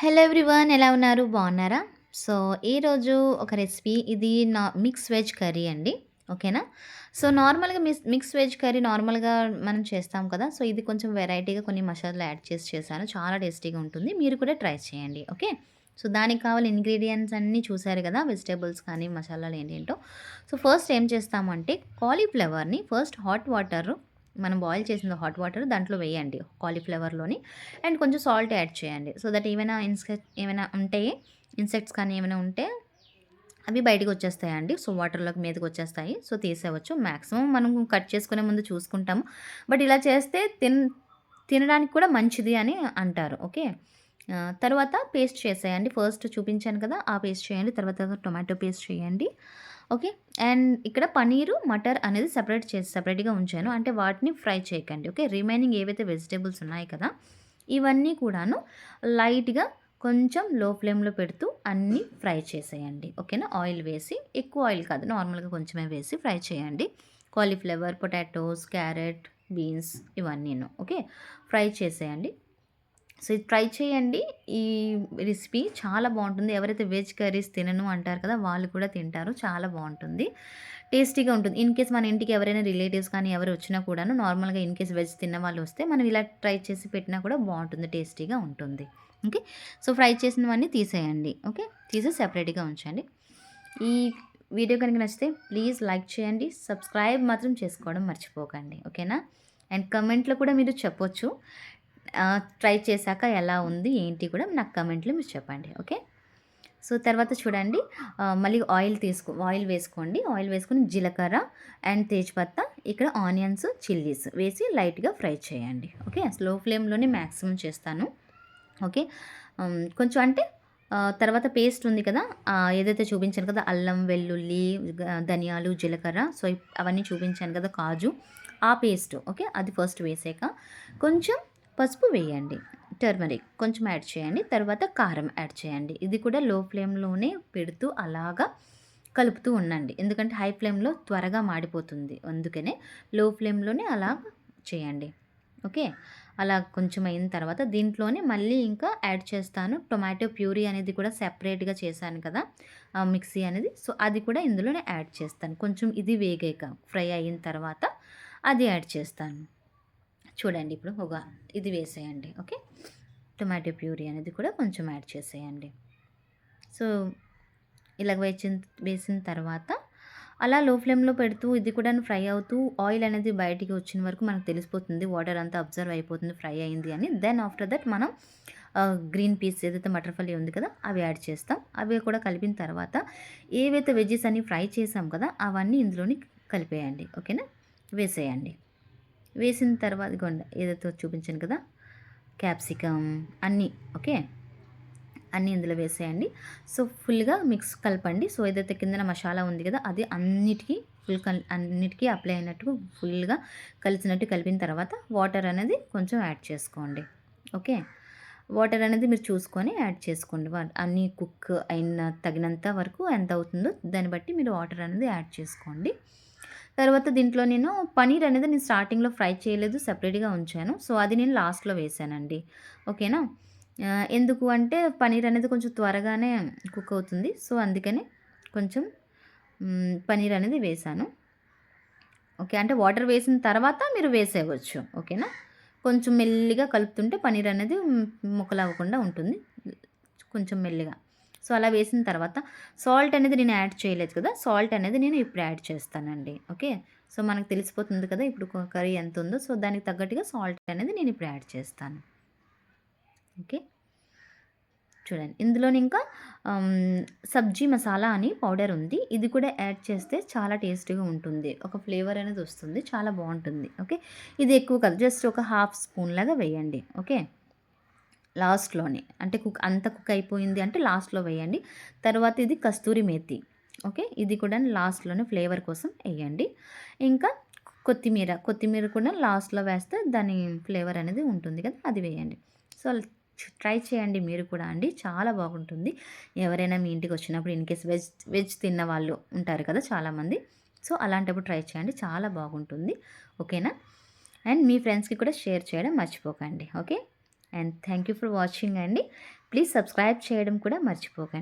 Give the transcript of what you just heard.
Hello everyone ఎలా ఉన్నారు? బాగున్నారా? సో, ఈరోజు ఒక రెసిపీ ఇది మిక్స్ వెజ్ కర్రీ అండి. ఓకేనా? సో, నార్మల్‌గా మిక్స్ వెజ్ కర్రీ నార్మల్‌గా మనం చేస్తాం కదా! సో, ఇది కొంచెం వెరైటీగా కొన్ని మసాలాలు యాడ్ చేసి చేశాను. చాలా టేస్టీగా ఉంటుంది. మీరు కూడా ట్రై చేయండి. ఓకే. సో, దానికి కావాల్సిన ఇంగ్రీడియెంట్స్ అన్నీ చూసారు కదా! వెజిటబుల్స్ కానీ మసాలాలు ఏంటేంటో. సో, ఫస్ట్ ఏం చేస్తామంటే కాలీఫ్లవర్‌ని ఫస్ట్ హాట్ వాటర్ మనం బాయిల్ చేసిన హాట్ వాటర్ దాంట్లో వేయండి కాలీఫ్లవర్‌లోని. అండ్ కొంచెం సాల్ట్ యాడ్ చేయండి. సో దట్ ఏమైనా ఏమైనా ఉంటే ఇన్సెక్ట్స్ కానీ ఏమైనా ఉంటే అవి బయటకొచ్చేస్తాయండి. సో వాటర్‌లోకి మీదకొచ్చేస్తాయి. సో తీసేయవచ్చు. మాక్సిమం మనం కట్ చేసుకునే ముందు చూసుకుంటాము. బట్ ఇలా చేస్తే తినడానికి కూడా మంచిది అని అంటారు. ఓకే. తర్వాత పేస్ట్ చేసేయండి. ఫస్ట్ చూపించాను కదా! ఆ పేస్ట్ చేయండి. తర్వాత టొమాటో పేస్ట్ చేయండి. ఓకే. అండ్ ఇక్కడ పన్నీరు, మటర్ అనేది సెపరేట్‌గా ఉంచాను. అంటే వాటిని ఫ్రై చేయకండి. ఓకే. రిమైనింగ్ ఏవైతే వెజిటబుల్స్ ఉన్నాయి కదా! ఇవన్నీ కూడాను లైట్‌గా కొంచెం లో ఫ్లేమ్‌లో పెడుతూ అన్నీ ఫ్రై చేసేయండి. ఓకేనా? ఆయిల్ వేసి ఎక్కువ ఆయిల్ కాదు. నార్మల్‌గా కొంచెమే వేసి ఫ్రై చేయండి. కాలీఫ్లవర్, పొటాటోస్, క్యారెట్, బీన్స్ ఇవన్నీను. ఓకే. ఫ్రై చేసేయండి. సో, ఇది ట్రై చేయండి. ఈ రెసిపీ చాలా బావుంటుంది. ఎవరైతే వెజ్ కర్రీస్ తినను అంటారు కదా! వాళ్ళు కూడా తింటారు. చాలా బావుంటుంది. టేస్టీగా ఉంటుంది. ఇన్‌కేస్ మన ఇంటికి ఎవరైనా రిలేటివ్స్ కానీ ఎవరు వచ్చినా కూడాను నార్మల్‌గా ఇన్‌కేస్ వెజ్ తిన్నవాళ్ళు వస్తే మనం ఇలా ట్రై చేసి పెట్టినా కూడా బావుంటుంది. టేస్టీగా ఉంటుంది. ఓకే. సో, ఫ్రై చేసినవన్నీ తీసేయండి. ఓకే. తీసి సెపరేట్‌గా ఉంచండి. ఈ వీడియో కనుక నచ్చితే ప్లీజ్ లైక్ చేయండి. సబ్స్క్రైబ్ మాత్రం చేసుకోవడం మర్చిపోకండి. ఓకేనా? అండ్ కామెంట్‌లో కూడా మీరు చెప్పొచ్చు. ట్రై చేశాక ఎలా ఉంది ఏంటి కూడా నాకు కామెంట్‌లో మీరు చెప్పండి. ఓకే. సో, తర్వాత చూడండి మళ్ళీ ఆయిల్ వేసుకోండి. ఆయిల్ వేసుకొని జీలకర్ర అండ్ తేజ్‌పత్తా, ఇక్కడ ఆనియన్స్, చిల్లీస్ వేసి లైట్‌గా ఫ్రై చేయండి. ఓకే. స్లో ఫ్లేమ్‌లోనే మాక్సిమం చేస్తాను. ఓకే. కొంచెం అంటే తర్వాత పేస్ట్ ఉంది కదా! ఏదైతే చూపించాను కదా! అల్లం, వెల్లుల్లి, ధనియాలు, జీలకర్ర సో, అవన్నీ చూపించాను కదా! కాజు ఆ పేస్ట్ ఓకే. అది ఫస్ట్ వేసాక కొంచెం పసుపు వేయండి. టర్మరిక్ కొంచెం యాడ్ చేయండి. తర్వాత కారం యాడ్ చేయండి. ఇది కూడా లో ఫ్లేమ్‌లోనే పెడుతూ అలాగా కలుపుతూ ఉండండి. ఎందుకంటే హై ఫ్లేమ్‌లో త్వరగా మాడిపోతుంది. అందుకనే లో ఫ్లేమ్‌లోనే అలా చేయండి. ఓకే. అలా కొంచెం అయిన తర్వాత దీంట్లోనే మళ్ళీ ఇంకా యాడ్ చేస్తాను. టొమాటో ప్యూరీ అనేది కూడా సెపరేట్‌గా చేశాను కదా! మిక్సీ అనేది. సో, అది కూడా ఇందులోనే యాడ్ చేస్తాను. కొంచెం ఇది వేగాక ఫ్రై అయిన తర్వాత అది యాడ్ చేస్తాను. చూడండి ఇప్పుడు ఇది వేసేయండి. ఓకే. టొమాటో ప్యూరీ అనేది కూడా కొంచెం యాడ్ చేసేయండి. సో, ఇలాగ వేసిన తర్వాత అలా లో ఫ్లేమ్‌లో పెడుతూ ఇది కూడా ఫ్రై అవుతూ ఆయిల్ అనేది బయటికి వచ్చిన వరకు మనకు తెలిసిపోతుంది. వాటర్ అంతా అబ్జర్వ్ అయిపోతుంది ఫ్రై అయింది అని. దెన్ ఆఫ్టర్ దట్ మనం గ్రీన్ పీస్ ఏదైతే మటర్ ఫల్లీ ఉంది కదా! అవి యాడ్ చేస్తాం. అవి కూడా కలిపిన తర్వాత ఏవైతే వెజ్జీస్ అన్నీ ఫ్రై చేసాం కదా! అవన్నీ ఇందులోని కలిపేయండి. ఓకేనా? వేసేయండి. వేసిన తర్వాత ఇదిగోండి ఏదైతే చూపించాను కదా! క్యాప్సికమ్ అన్నీ ఓకే. అన్నీ ఇందులో వేసేయండి. సో, ఫుల్‌గా కలపండి. సో, ఏదైతే కిందన మసాలా ఉంది కదా! అది అన్నిటికీ అప్లై అయినట్టు ఫుల్‌గా కలిసినట్టు కలిపిన తర్వాత వాటర్ అనేది కొంచెం యాడ్ చేసుకోండి. ఓకే. వాటర్ అనేది మీరు చూసుకొని యాడ్ చేసుకోండి. అన్నీ కుక్ అయిన తగినంత వరకు ఎంత అవుతుందో దాన్ని బట్టి మీరు వాటర్ అనేది యాడ్ చేసుకోండి. తర్వాత దీంట్లో నేను పన్నీర్ అనేది నేను స్టార్టింగ్‌లో ఫ్రై చేయలేదు. సెపరేట్‌గా ఉంచాను. సో, అది నేను లాస్ట్‌లో వేశానండి. ఓకేనా? ఎందుకు అంటే పన్నీర్ అనేది కొంచెం త్వరగానే కుక్ అవుతుంది. సో, అందుకని కొంచెం పన్నీర్ అనేది వేశాను. ఓకే. అంటే వాటర్ వేసిన తర్వాత మీరు వేసేయవచ్చు. ఓకేనా? కొంచెం మెల్లిగా కలుపుతుంటే పన్నీర్ అనేది ముక్కలవ్వకుండా ఉంటుంది. కొంచెం మెల్లిగా. సో, అలా వేసిన తర్వాత సాల్ట్ అనేది నేను యాడ్ చేయలేదు కదా! సాల్ట్ అనేది నేను ఇప్పుడు యాడ్ చేస్తానండి. ఓకే. సో, మనకు తెలిసిపోతుంది కదా! ఇప్పుడు కర్రీ ఎంతుందో. సో, దానికి తగ్గట్టుగా సాల్ట్ అనేది నేను ఇప్పుడు యాడ్ చేస్తాను. ఓకే. చూడండి. ఇందులోని ఇంకా సబ్జీ మసాలా అని పౌడర్ ఉంది. ఇది కూడా యాడ్ చేస్తే చాలా టేస్టీగా ఉంటుంది. ఒక ఫ్లేవర్ అనేది వస్తుంది. చాలా బావుంటుంది. ఓకే. ఇది ఎక్కువ కాదు. జస్ట్ ఒక హాఫ్ స్పూన్ లాగా వేయండి. ఓకే. లాస్ట్‌లోనే. అంటే కుక్ అయిపోయింది అంటే లాస్ట్‌లో వేయండి. తర్వాత ఇది కస్తూరి మేతి. ఓకే. ఇది కూడా లాస్ట్‌లోనే ఫ్లేవర్ కోసం ఎయ్యండి. ఇంకా కొత్తిమీర కూడా లాస్ట్‌లో వేస్తే దాని ఫ్లేవర్ అనేది ఉంటుంది కదా! అది వేయండి. సో, ట్రై చేయండి మీరు కూడా అండి. చాలా బాగుంటుంది. ఎవరైనా మీ ఇంటికొచ్చినప్పుడు ఇన్‌కేస్ వెజ్ తిన్న వాళ్ళు ఉంటారు కదా చాలామంది. సో, అలాంటప్పుడు ట్రై చేయండి. చాలా బాగుంటుంది. ఓకేనా? అండ్ మీ ఫ్రెండ్స్‌కి కూడా షేర్ చేయడం మర్చిపోకండి. Okay. And thank you for watching అండి. ప్లీజ్ సబ్స్క్రైబ్ చేయడం కూడా మర్చిపోకండి.